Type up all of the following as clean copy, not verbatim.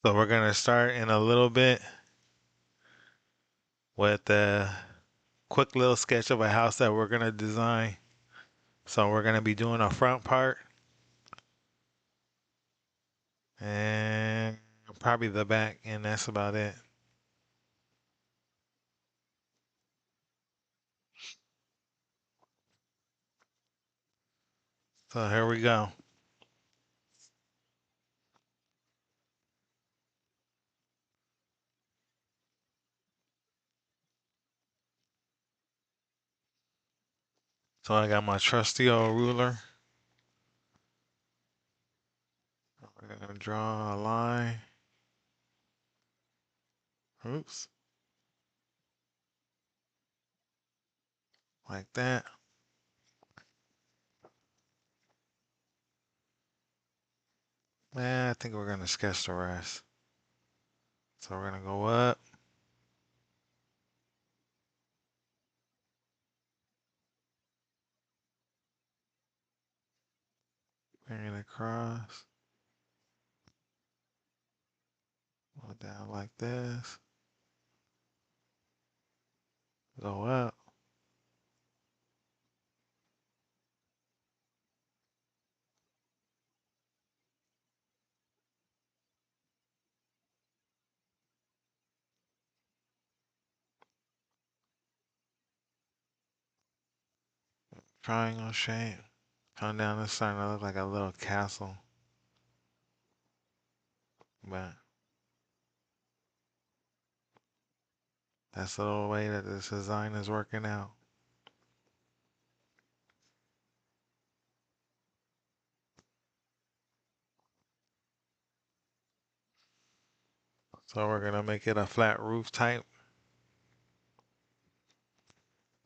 So we're gonna start in a little bit with a quick little sketch of a house that we're gonna design. So we're gonna be doing a front part and probably the back, and that's about it. So here we go. So I got my trusty old ruler. We're gonna draw a line. Oops, like that. I think we're gonna sketch the rest. So we're gonna go up, bring it across, go down like this, go up. Triangle shape. Come down this side, it look like a little castle. But that's the little way that this design is working out. So we're gonna make it a flat roof type.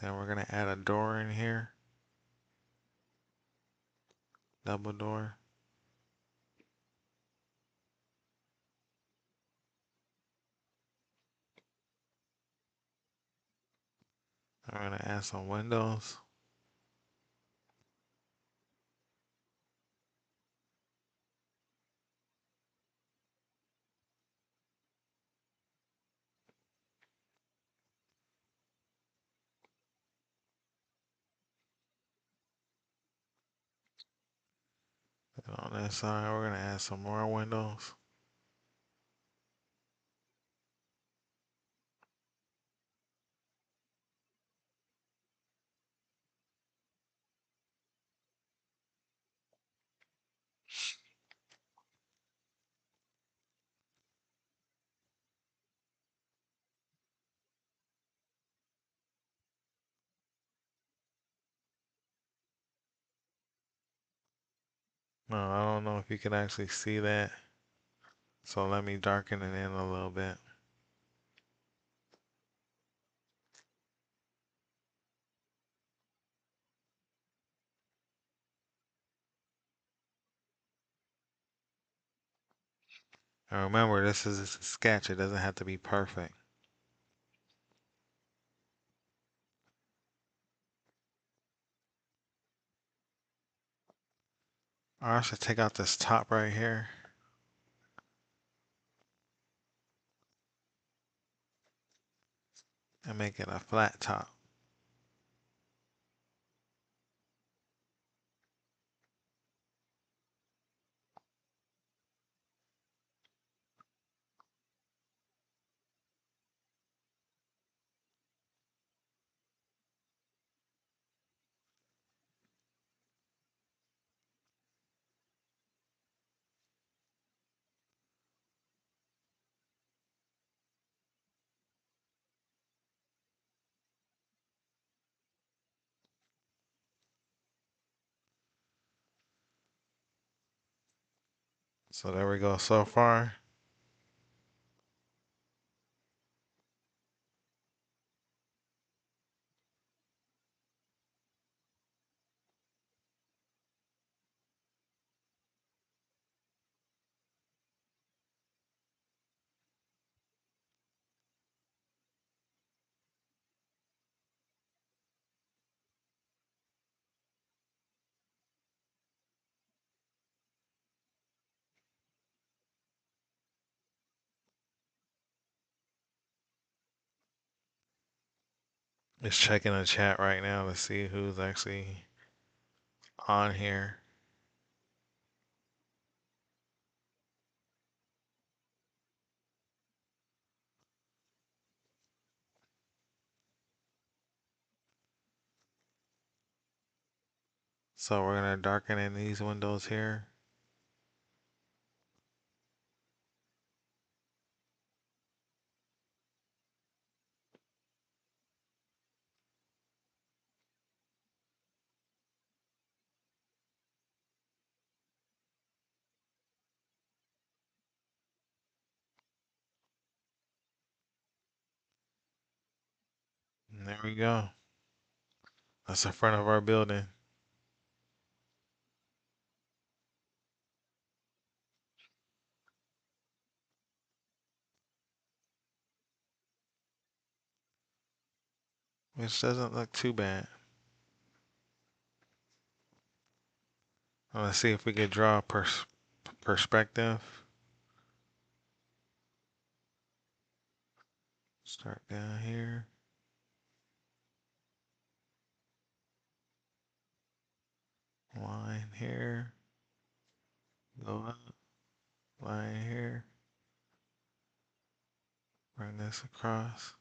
Then we're gonna add a door in here. Double door. I'm gonna add some windows. And on this side, we're gonna add some more windows. No, I don't know if you can actually see that. So let me darken it in a little bit. And remember, this is a sketch. It doesn't have to be perfect. Or I should take out this top right here and make it a flat top. So there we go so far. Just checking the chat right now to see who's actually on here. So we're gonna darken in these windows here. And there we go. That's the front of our building. Which doesn't look too bad. Let's see if we could draw a perspective. Start down here. Line here. Go up. Line here. Bring this across.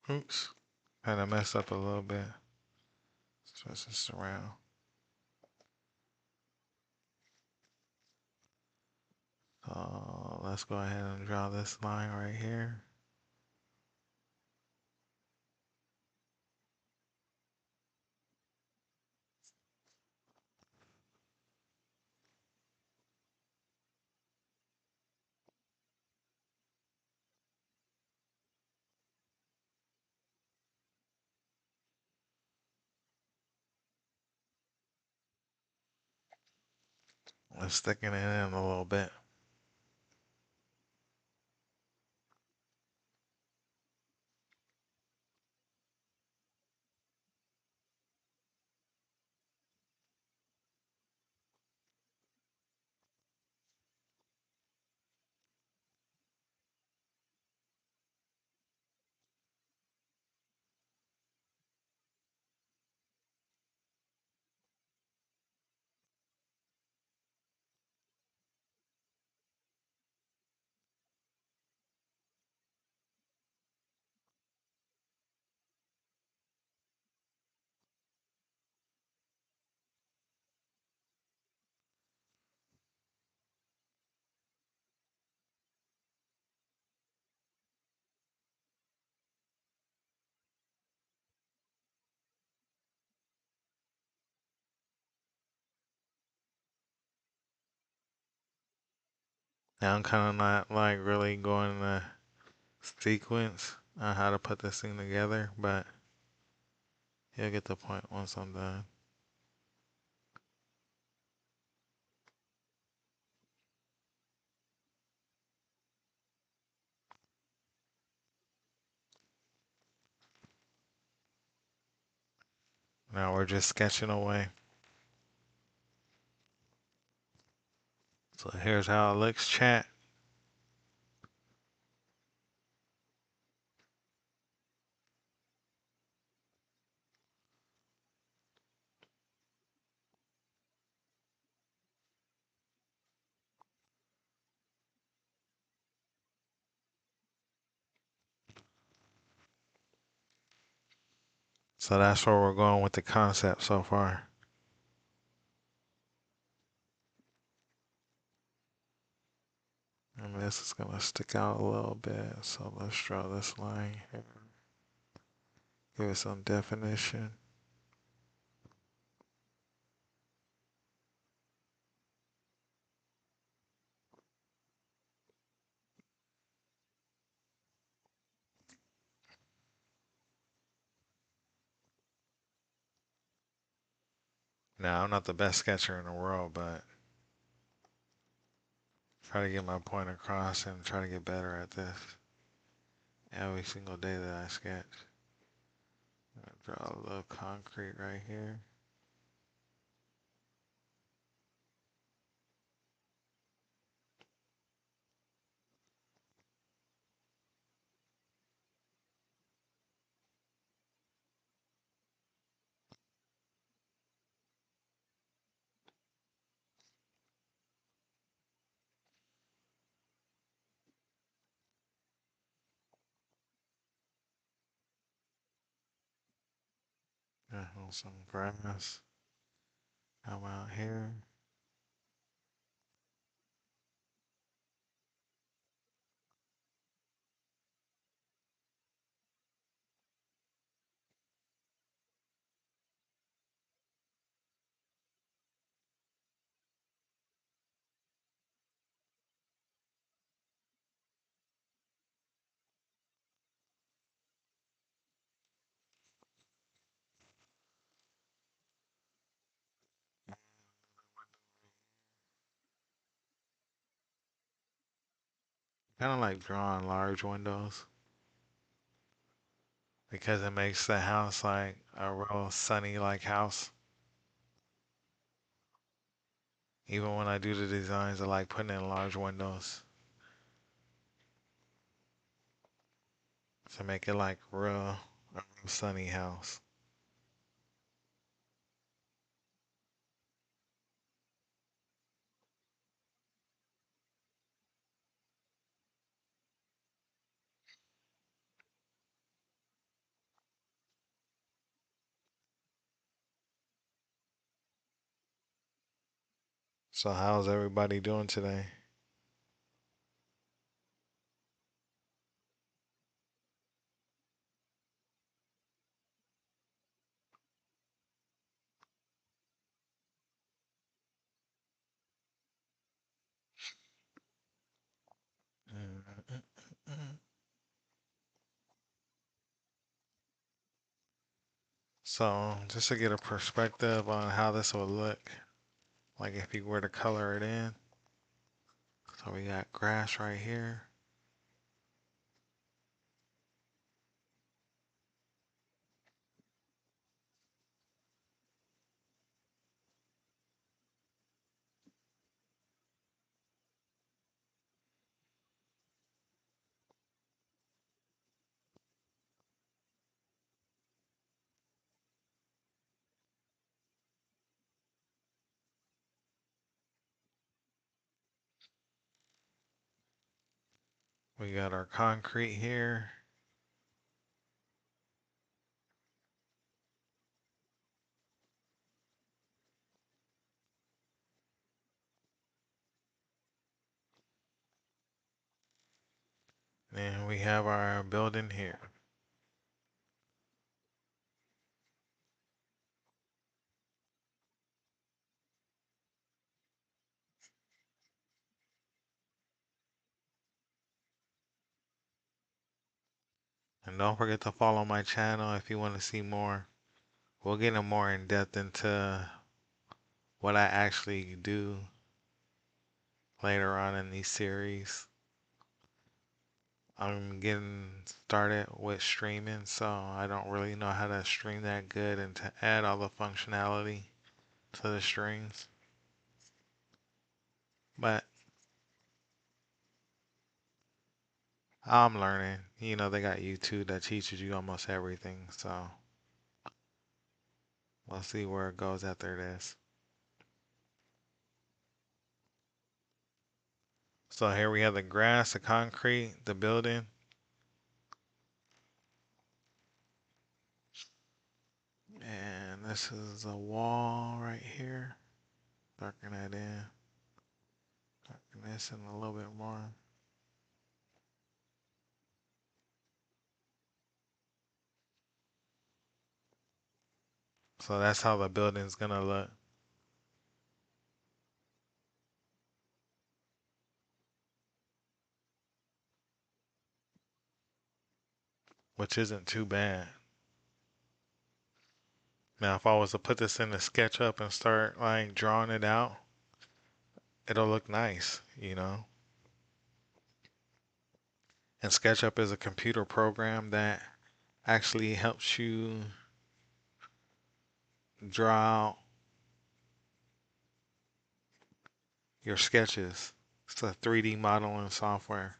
Oops. Kind of messed up a little bit. Switch this around. So let's go ahead and draw this line right here. Let's thicken it in a little bit. Now I'm kind of not like really going the sequence on how to put this thing together, but you'll get the point once I'm done. Now we're just sketching away. So here's how it looks, chat. So that's where we're going with the concept so far. And this is gonna stick out a little bit, so let's draw this line here. Give it some definition. Now, I'm not the best sketcher in the world, but try to get my point across and try to get better at this every single day that I sketch. Draw a little concrete right here. And some grass. Come out here. Kind of like drawing large windows because it makes the house like a real sunny like house. Even when I do the designs, I like putting in large windows to make it like a real sunny house. So how's everybody doing today? So just to get a perspective on how this would look, like if you were to color it in. So we got grass right here. We got our concrete here. And we have our building here. And don't forget to follow my channel if you want to see more. We'll get more in depth into what I actually do later on in these series. I'm getting started with streaming, so I don't really know how to stream that good and to add all the functionality to the streams. But I'm learning. You know, they got YouTube that teaches you almost everything, so we'll see where it goes after this. So here we have the grass, the concrete, the building. And this is a wall right here. Darken that in. Darken this in a little bit more. So that's how the building's gonna look, which isn't too bad. Now, if I was to put this in the SketchUp and start like drawing it out, it'll look nice, you know? And SketchUp is a computer program that actually helps you draw out your sketches. It's a 3D modeling software.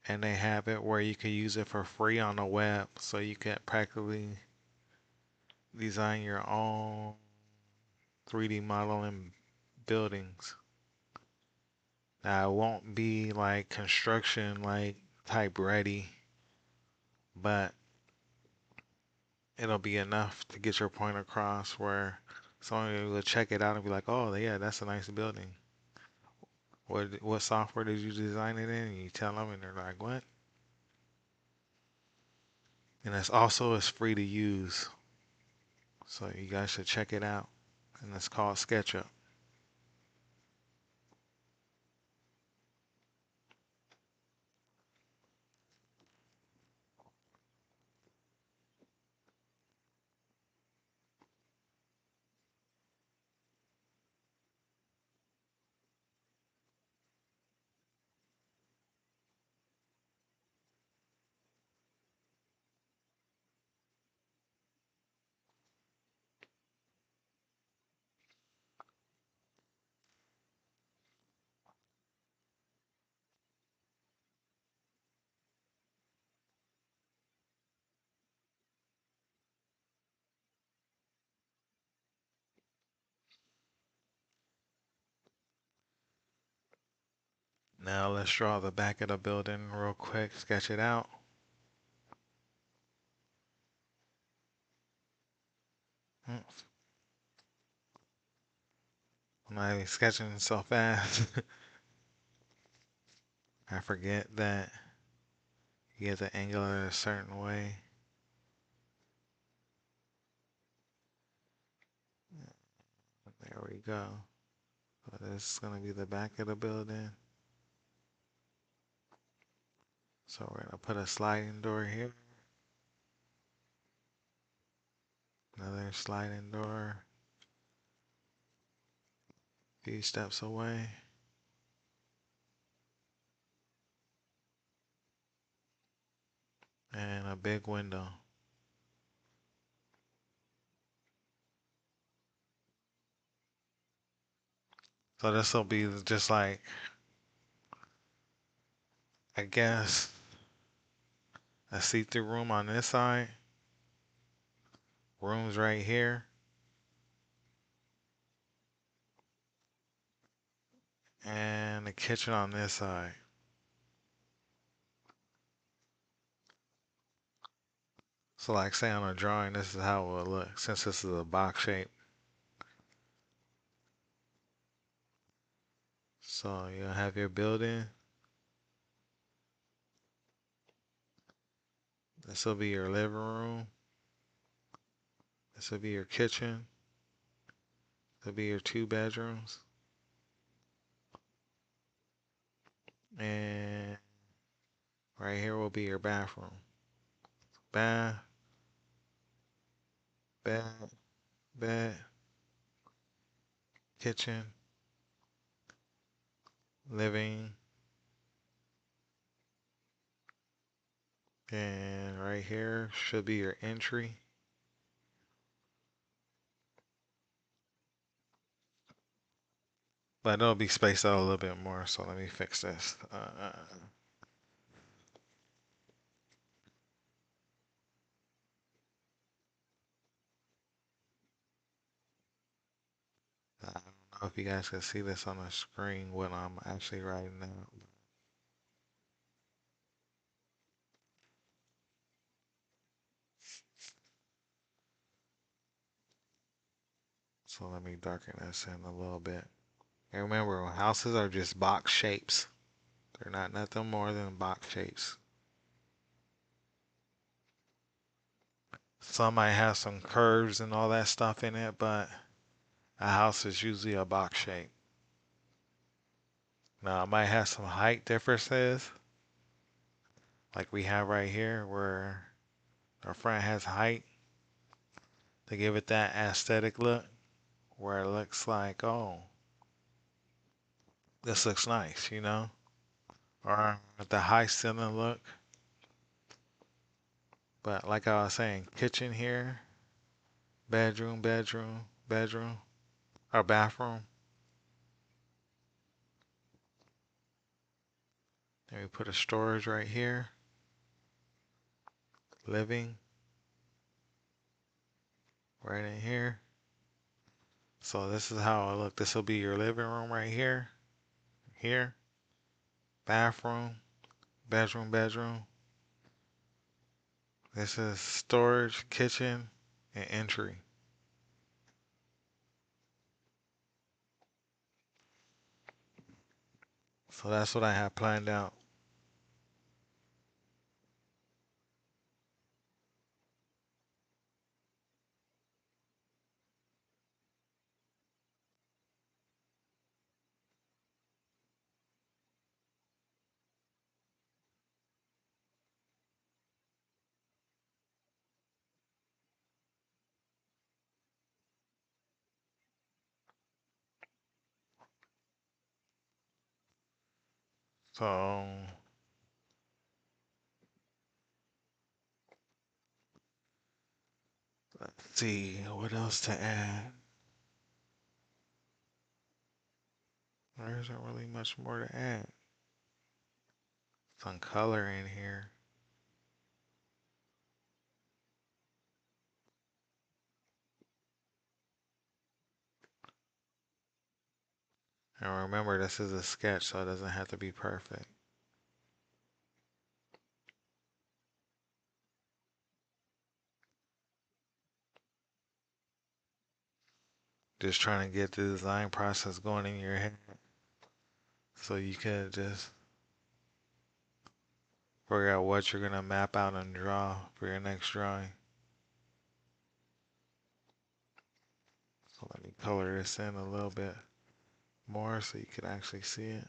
And they have it where you can use it for free on the web. So you can practically design your own 3D modeling buildings. Now, it won't be like construction, like type ready, but it'll be enough to get your point across where someone will check it out and be like, oh, yeah, that's a nice building. What software did you design it in? And you tell them, and they're like, what? And it's free to use. So you guys should check it out. And it's called SketchUp. Now let's draw the back of the building real quick, sketch it out. Hmm, I'm not even sketching so fast. I forget that you get the angle in a certain way. There we go. So this is gonna be the back of the building. So we're gonna put a sliding door here. Another sliding door. A few steps away. And a big window. So this will be just like, I guess, a see-through room on this side. Rooms right here. And the kitchen on this side. So like say on a drawing, this is how it will look since this is a box shape. So you'll have your building. This will be your living room. This will be your kitchen. This will be your 2 bedrooms. And right here will be your bathroom. Bath, bed, bed, kitchen, living, and right here should be your entry. But it'll be spaced out a little bit more, so let me fix this. I don't know if you guys can see this on the screen when I'm actually writing out. So let me darken this in a little bit. And remember, houses are just box shapes. They're not nothing more than box shapes. Some might have some curves and all that stuff in it, but a house is usually a box shape. Now, it might have some height differences, like we have right here, where our front has height to give it that aesthetic look, where it looks like, oh, this looks nice, you know? Or the high ceiling look. But like I was saying, kitchen here, bedroom, bedroom, bedroom, or bathroom. Then we put a storage right here. Living right in here. So this is how it look. This will be your living room right here. Here. Bathroom. Bedroom, bedroom. This is storage, kitchen, and entry. So that's what I have planned out. So let's see what else to add. There isn't really much more to add. Some color in here. And remember, this is a sketch, so it doesn't have to be perfect. Just trying to get the design process going in your head so you can just figure out what you're going to map out and draw for your next drawing. So let me color this in a little bit more so you can actually see it.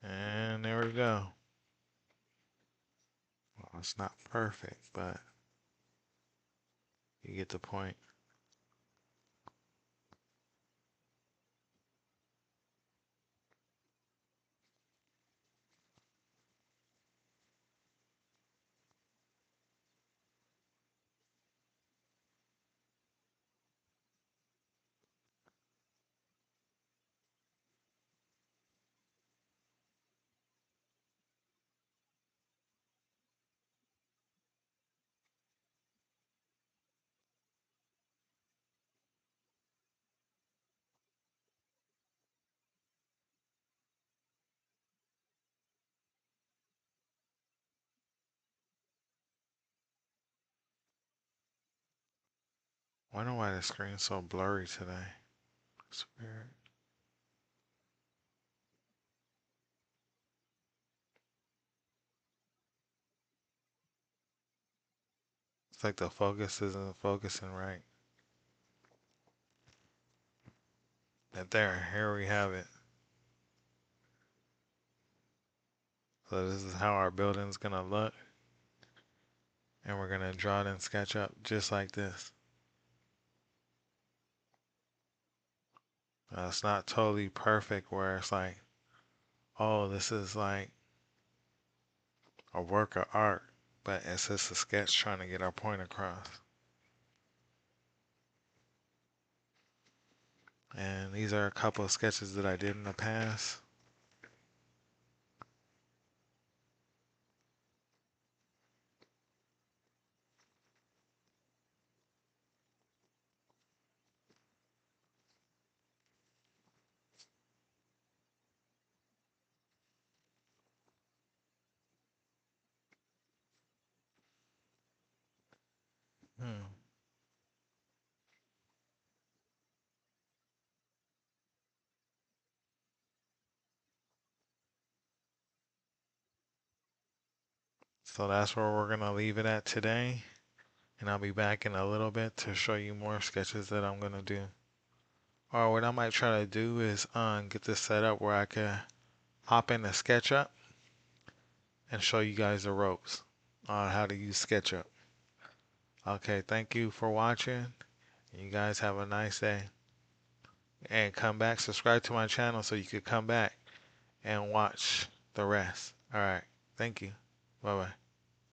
And there we go. Well, it's not perfect, but you get the point. I wonder why the screen's so blurry today. It's weird. It's like the focus isn't focusing right. But there, here we have it. So this is how our building's gonna look. And we're gonna draw it in SketchUp just like this. It's not totally perfect where it's like, oh, this is like a work of art, but it's just a sketch trying to get our point across. And these are a couple of sketches that I did in the past. Hmm. So that's where we're gonna leave it at today. And I'll be back in a little bit to show you more sketches that I'm gonna do. Or what I might try to do is get this set up where I could hop into SketchUp and show you guys the ropes on how to use SketchUp. Okay, thank you for watching. You guys have a nice day. And come back, subscribe to my channel so you could come back and watch the rest. Alright, thank you. Bye bye.